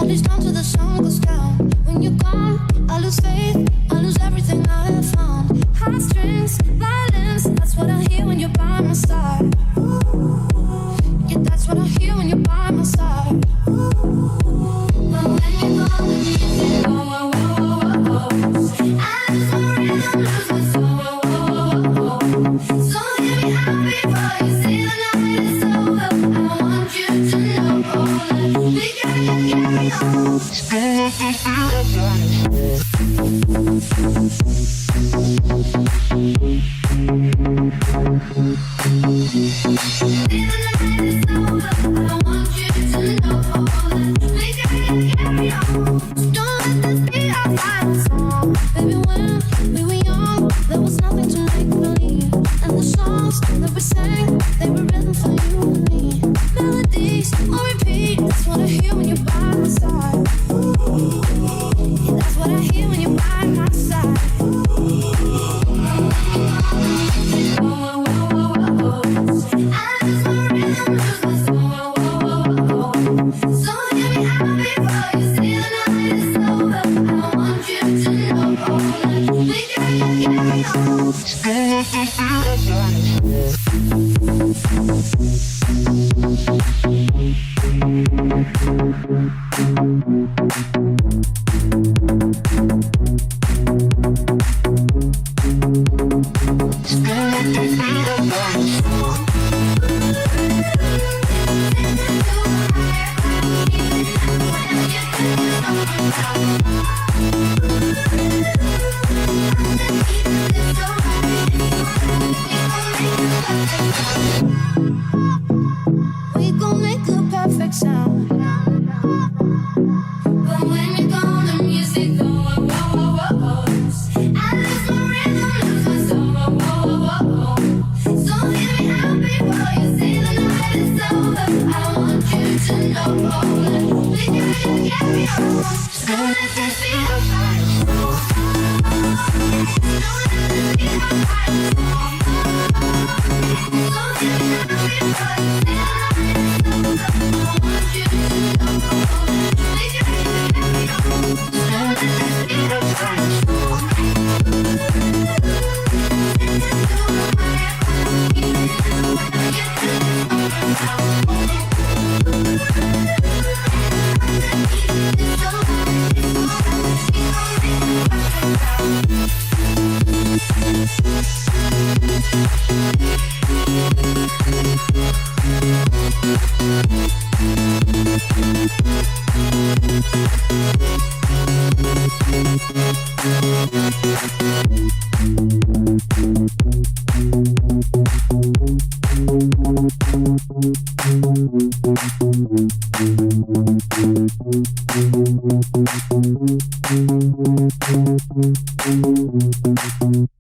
Please down till the sun goes down. When you're gone, I lose faith, I lose everything I have found. Heartstrings, violence, that's what I hear when you're by my side. Yeah, that's what I hear when you're by my side. But when you're gone, the music go, oh, oh, oh, oh, oh. I lose my rhythm, lose my soul, oh, oh, oh, oh. So hear me out before you say the night is over. I want you to know, oh, let me carry on. We gon' make a perfect sound. But when you're gone, the music go, oh, oh, oh, oh. I lose my rhythm, lose my soul, oh, oh, oh, oh. So hear me out before you say the night is over. I want you to know, oh, let me carry on. So let this be a fight. So let this be a fight. So hear me out before you say the night is over. I want you to know, oh, let me carry on. So let this be a fight.